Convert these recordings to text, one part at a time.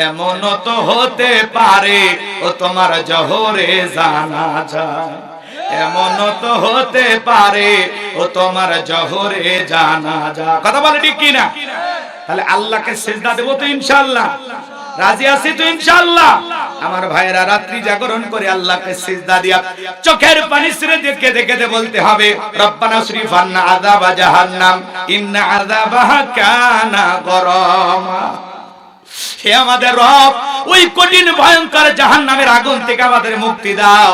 এমন তো হতে পারে ও তোমার জোহরে জানাজা, এমন তো হতে পারে ও তোমার জোহরে জানাজা। কথা বলে ঠিক কি না? তাহলে আল্লাহকে সিজদা দেব তো ইনশাআল্লাহ, রাজি আছি তো ইনশাআল্লাহ। আমার ভাইরা রাত্রি জাগরণ করে আল্লাহকে সিজদা দিয়া চোখের পানি ছেড়ে দেখে দেখে বলতে হবে রব্বানা শরীফ আন্না আযাবা জাহান্নাম ইন্না আযাবাহা কানা গরামা। হে আমাদের রব, ওই কঠিন ভয়ঙ্কর জাহান্নামের আগুন থেকে আমাদের মুক্তি দাও,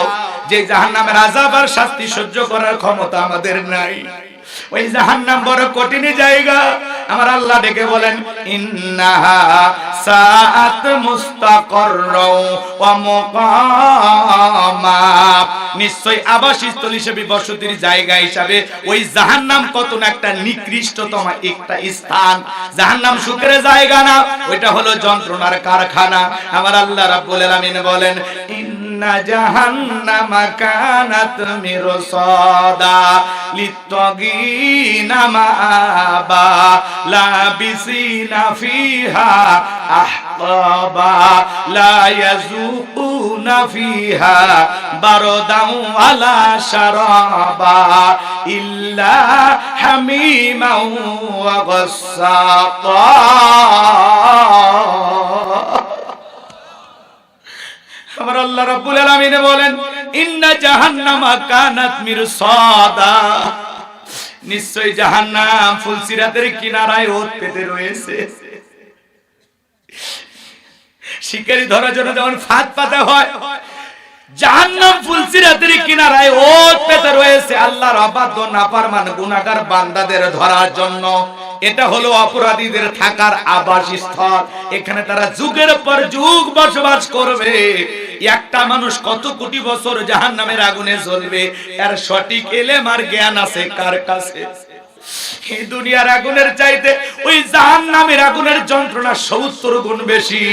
যে জাহান্নামের আযাব আর শাস্তি সহ্য করার ক্ষমতা আমাদের নাই। ওই জাহান্নাম বড় কঠিন জায়গা। আমার আল্লাহ ডেকে বলেন ইন্নাহা সাআত মুস্তাকাররা ওয়া মুকামা, নিশ্চয় আবাসস্থল হিসেবে বসতির জায়গা হিসাবে ওই জাহান্নাম কত না একটা নিকৃষ্টতম একটা স্থান। জাহান্নাম সুখের জায়গা না, ওইটা হলো যন্ত্রণার কারখানা। আমার আল্লাহ রাব্বুল আলামিন বলেন ইন্না জাহান্নামা কানাত মিরসাদা লিত্তাগিনা মাআবা লাবিসিনা ফিহা আহকাবা লা ইয়াযুকুনা ফিহা বারদাও ওয়ালা শারাবা ইল্লা হামিমাও ওয়া গাসসাকা। আমার আল্লাহ রাব্বুল আলামিন বলেন ইন্না জাহান্নামা কানাত মিরসাদা, নিশ্চয় জাহান্নাম ফুলসিরাতের কিনারায় ওত পেতে রয়েছে। শিকারি ধরার জন্য যেমন ফাঁদ পাতা হয়, জাহান্নাম ফুলসিরাতের কিনারায় ওত পেতে রয়েছে আল্লাহর অবাধ্য নাফরমান গুনাহগার বান্দাদের ধরার জন্য। এটা হলো অপরাধীদের থাকার আবাসস্থল। এখানে তারা যুগের পর যুগ বসবাস করবে। একটা মানুষ কত কোটি বছর জাহান্নামের আগুনে জ্বলবে, এর সঠিক ইলম আর জ্ঞান আছে কার কাছে? এই দুনিয়ার আগুনের চাইতে ওই জাহান্নামের আগুনের যন্ত্রণা 70 গুণ বেশি।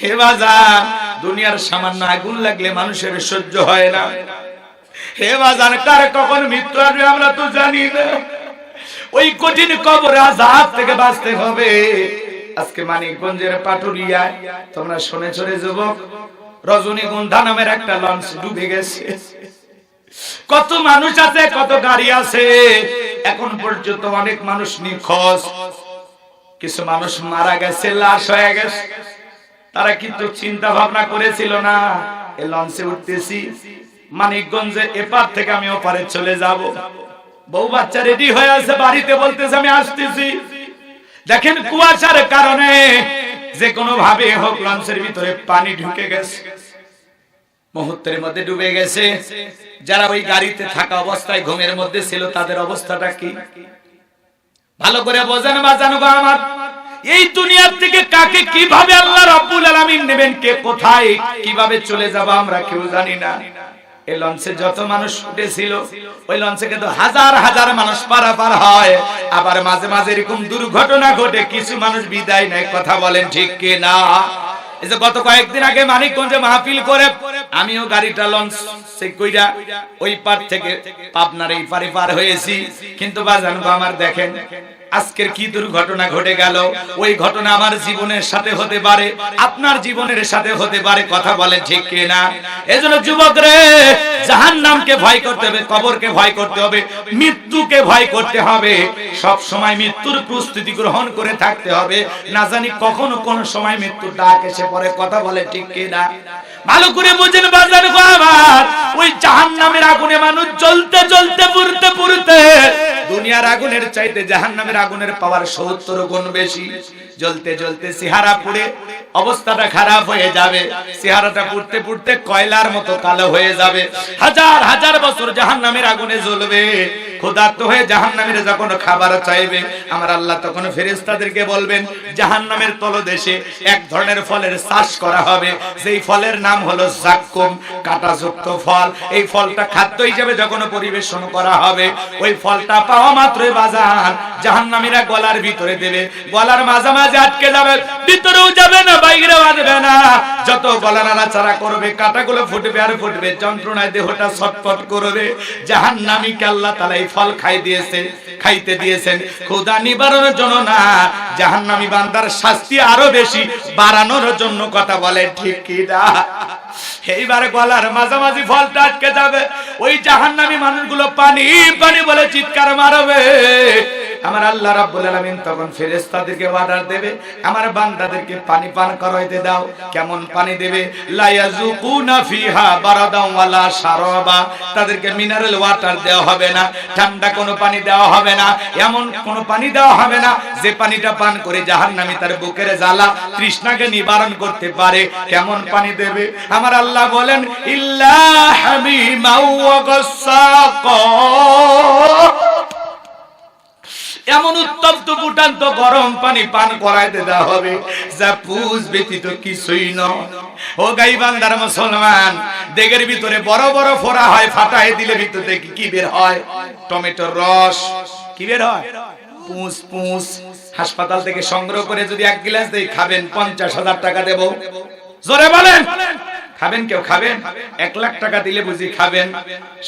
হে বাজান, দুনিয়ার সামান্য আগুন লাগলে মানুষের সহ্য হয় না। হে বাজান, কার কখন মৃত্যু আসবে আমরা তো জানি না। ওই কঠিন কবর আযাব থেকে বাঁচতে হবে। আজকে মানিকগঞ্জের পাটুরিয়ায় তোমরা শুনেছো রে যুবক, রজনীগন্ধা নামের একটা লঞ্চ ডুবে গেছে। কত মানুষ আছে, কত গাড়ি আছে, এখন পর্যন্ত অনেক মানুষ নিখোঁজ। কিছু মানুষ মারা গেছে, লাশ হয়ে গেছে। তারা কিন্তু চিন্তা ভাবনা করেছিল না এই লঞ্চে উঠতেছি, মানিকগঞ্জে এপার থেকে আমি ওপারে চলে যাব। বউ বাচ্চা রেডি হয়ে আছে, বাড়িতে বলতেছে আমি আসতেছি। দেখেন কুয়াশার কারণে যে কোনো ভাবে হোক লঞ্চের ভিতরে পানি ঢুকে গেছে, মুহূর্তের মধ্যে ডুবে গেছে। যারা ওই গাড়িতে থাকা অবস্থায় ঘুমের মধ্যে ছিল তাদের অবস্থাটা কি ভালো করে বোঝেন বাজানো গো আমার। এই দুনিয়ার থেকে কাকে কিভাবে আল্লাহ রাব্বুল আলামিন নেবেন, কে কোথায় কিভাবে চলে যাব আমরা কেউ জানি না। এই লঞ্চে যত মানুষ উঠেছিল, ওই লঞ্চে কিন্তু হাজার হাজার মানুষ পারাপার হয়। আবার মাঝে মাঝে এরকম দুর্ঘটনা ঘটে, কিছু মানুষ বিদায় নেয়। কথা বলেন ঠিক কি না? এই যে গত কয়েকদিন আগে মানিকগঞ্জে মাহফিল করে আমিও গাড়িটা লঞ্চ চেক কইরা ওই পার থেকে পাবনার এই পারে পার হয়েছি। কিন্তু বাজান গো আমার, দেখেন আজকের কি দুর্ঘটনা ঘটে গেল। ওই ঘটনা আমার জীবনের সাথে হতে পারে, আপনার জীবনের সাথে হতে পারে। কথা বলেন ঠিক কি না? এজন্য যুবক রে, জাহান্নামকে ভয় করতে হবে, কবরকে ভয় করতে হবে, মৃত্যুকে ভয় করতে হবে। সব সময় মৃত্যুর প্রস্তুতি গ্রহণ করে থাকতে হবে, না জানি কখনো কোন সময় মৃত্যুর ডাক এসে পড়ে। কথা বলে ঠিক কি না? ভালো করে বুঝেন বাজার গো আমার। ওই জাহান্নামের আগুনে মানুষ জ্বলতে জ্বলতে পুড়তে পুড়তে, দুনিয়ার আগুনের চাইতে জাহান্নামের আগুনের পাওয়ার 70 গুণ বেশি। জ্বলতে জ্বলতে চেহারা পুড়ে অবস্থাটা খারাপ হয়ে যাবে। চেহারাটা পুড়তে পুড়তে কয়লার মতো কালো হয়ে যাবে। হাজার হাজার বছর জাহান্নামের আগুনে জ্বলবে। ক্ষুধার্ত হয়ে জাহান্নামীরা যখন খাবার চাইবে, আমার আল্লাহ তখন ফেরেশতাদেরকে বলবেন জাহান্নামের তলদেশে এক ধরনের ফলের চাষ করা হবে, যেই ফলের নাম হলো যাক্কুম, কাঁটাযুক্ত ফল। এই ফলটা খাদ্য হিসেবে যখন পরিবেশন করা হবে, ওই ফলটা পাওয়া মাত্রই বাজার জাহান্নামীরা গলার ভিতরে দেবে। গলার মাঝামাঝি আটকে যাবে, ভিতরেও যাবে না, বাইরেও আসবে না। যত গলা নাড়াচাড়া করবে, কাঁটাগুলো ফুটবে আর ফুটবে, যন্ত্রণায় দেহটা ছটফট করবে। জাহান্নামীকে আল্লাহ তাআলা এই ফল খাইতে দিয়েছেন ক্ষুধা নিবারণের জন্য না, জাহান্নামী বান্দার শাস্তি আরো বেশি বাড়ানোর জন্য। কথা বলে ঠিক কি না? এইবারে গলার মাঝামাঝি ফলটা আটকে যাবে, ওই জাহান্নামী মানুষগুলো পানি পানি বলে চিৎকার মারবে। আমার আল্লাহ রাব্বুল আলামিন তখন ফেরেশতাদেরকে অর্ডার দেবে, আমার বান্দাদেরকে পানি পান করাইতে দাও। কেমন পানি দেবে? লা ইয়াযুকুনা ফিহা বারাদান ওয়ালা শারাবা, তাদেরকে মিনারেল ওয়াটার দেওয়া হবে না, ঠান্ডা কোনো পানি দেওয়া হবে না, এমন কোনো পানি দেওয়া হবে না যে পানিটা পান করে জাহান্নামী তার বুকের জ্বালা তৃষ্ণাকে নিবারণ করতে পারে। কেমন পানি দেবে? আমার আল্লাহ বলেন ইল্লা হামিমা ওয়া গাসসাকা, এমন উত্তপ্ত ফুটান্ত গরম পানি পান করাইতে দেওয়া হবে যা পুষ ব্যতীত কিছুই নয়। ও গাইবান্দার মুসলমান, দেগের ভিতরে বড় বড় ফোড়া হয়, ফাটাই দিলে ভিতর থেকে কি বের হয়? টমেটোর রস। কি বের হয়? পুষ পুষ। হাসপাতাল থেকে সংগ্রহ করে যদি এক গ্লাস দেই, খাবেন 50,000 টাকা দেব। জোরে বলেন, খাবেন? কেউ খাবেন? 1 লাখ টাকা দিলে বুঝি খাবেন?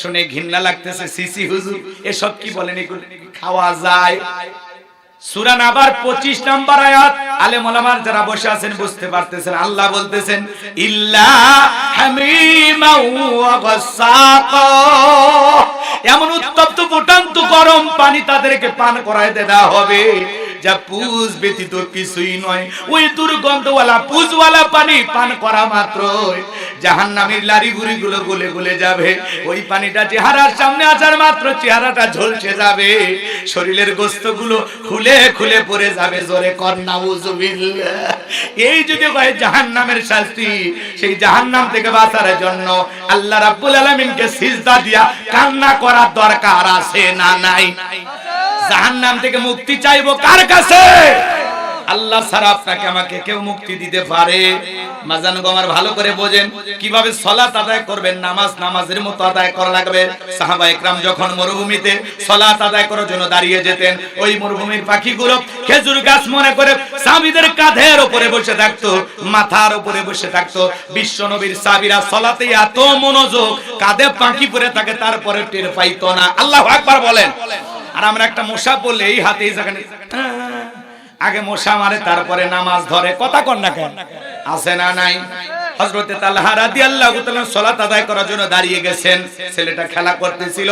শুনে ঘৃণা লাগতেছে, সিসি হুজুর এসব কি বলেন, এগুলো খাওয়া যায়? সূরা নাবার 25 নম্বর আয়াত। আলেম ওলামার যারা বসে আছেন বুঝতে পারতেছেন, আল্লাহ বলতেছেন ইল্লা হামিমা ওয়া গাসসাকা, এমন উত্তপ্ত ফুটান্ত গরম পানি তাদেরকে পান করাইতে দেওয়া হবে যা পুষ ব্যতীত কিছুই নয়। ওই দুর্গন্ধওয়ালা পুষওয়ালা পানি পান করা মাত্র জাহান্নামীর লারি গুড়িগুলো গলে গলে যাবে। ওই পানিটা চেহারার সামনে আসার মাত্র চেহারাটা ঝলসে যাবে, শরীরের গোশতগুলো খুলে খুলে পড়ে যাবে। জোরে কর নাউযুবিল্লাহ। এই যদি হয় জাহান্নামের শাস্তি, সেই জাহান্নাম থেকে বাঁচার জন্য আল্লাহ রাব্বুল আলামিনকে সিজদা দিয়া কান্না করার দরকার আছে না নাই? জাহান্নাম থেকে মুক্তি চাইবো কার কাছে? আল্লাহ ছাড়া আপনাকে আমাকে কেউ মুক্তি দিতে পারে? মাজান গোমার ভালো করে বোঝেন কিভাবে সালাত আদায় করবেন। নামাজের মতো আদায় করা লাগবে। সাহাবা ইকরাম যখন মরুভূমিতে সালাত আদায় করার জন্য দাঁড়িয়ে যেতেন, ওই মরুভূমির পাখিগুলো খেজুর গাছ মনে করে সাহাবীদের কাঁধের উপরে বসে থাকতো, মাথার উপরে বসে থাকতো। বিশ্ব নবীর সাহাবীরা সালাতে এত মনোযোগ, কাঁধে পাখি পড়ে থাকে, তারপরে টের পাইতো না। আল্লাহু আকবার বলেন। আর আমরা একটা মশা বললে এই হাতে এই জায়গায় আগে মশা মারে, তারপরে নামাজ ধরে। কথা কন না কেন? আছে না নাই? হযরতে তালহা রাদিয়াল্লাহু তাআলা সালাত আদায় করার জন্য দাঁড়িয়ে গেছেন। ছেলেটা খেলা করতেছিল,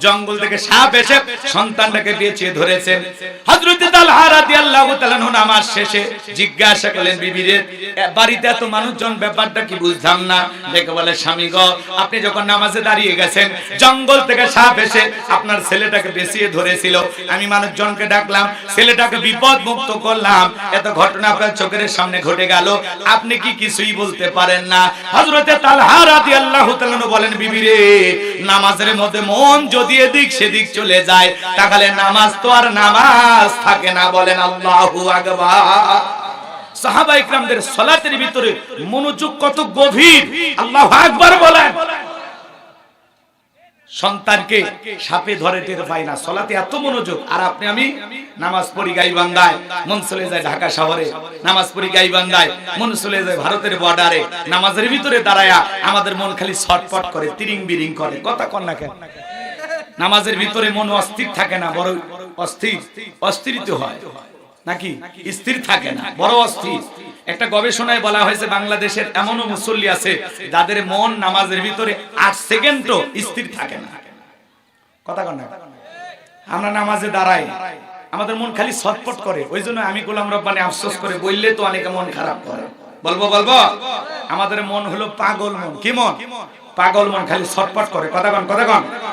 জঙ্গল থেকে সাপ এসে সন্তানটাকে পেঁচিয়ে ধরেছেন। হযরতে তালহা রাদিয়াল্লাহু তাআলা নামাজ শেষে জিজ্ঞাসা করলেন, বিবি রে, বাড়িতে এত মানুষজন, ব্যাপারটা কি বুঝলাম না। দেখে বলে, স্বামী গো, আপনি যখন নামাজে দাঁড়িয়ে গেছেন, জঙ্গল থেকে সাপ এসে আপনার ছেলেটাকে পেঁচিয়ে ধরেছিল। আমি মানুষজনকে ডাকলাম, ছেলেটাকে বিপদ মুক্ত করলাম। এত ঘটনা আপনার চোখের সামনে ঘটে গেল, আপনি কি কিছুই বলতে পারেন না? হযরতে তালহা রাদিয়াল্লাহু তাআলা বলেন, বিবি রে, নামাজের মধ্যে মন যদি এদিক সেদিক চলে যায়, তাহলে নামাজ তো আর নামাজ থাকে না। বলেন আল্লাহু আকবার। সাহাবা ইকরামদের সালাতের ভিতরে মনোযোগ কত গভীর! আল্লাহু আকবার বলেন। সন্তানকে সাপে ধরে টের পায় না, সালাতে এত মনোযোগ। আর আপনি আমি নামাজ পড়ি গাইবান্ধায়, মন চলে যায় ঢাকা শহরে। নামাজ পড়ি গাইবান্ধায়, মন চলে যায় ভারতের বর্ডারে। নামাজের ভিতরে দাঁড়ায়া আমাদের মন খালি ছটফট করে, তিরিং বিরিং করে। কথা কন না কেন? নামাজের ভিতরে মন অস্থির থাকে না, বড় অস্থিরিত হয় নাকি? স্থির থাকে না, বড় অস্থির। একটা গবেষণায় বলা হয়েছে, বাংলাদেশের এমনও মুসল্লি আছে যাদের মন নামাজের ভিতরে 8 সেকেন্ডও স্থির থাকে না। কথা কন না? আমরা নামাজে দাঁড়াই, আমাদের মন খালি ছটফট করে। ওই জন্য আমি গোলাম রব্বানী আফসোস করে বললে তো অনেকে মন খারাপ করে। বলবো আমাদের মন হলো পাগল মন। কি মন? পাগল মন, খালি ছটফট করে। কথা কন, কথা কন।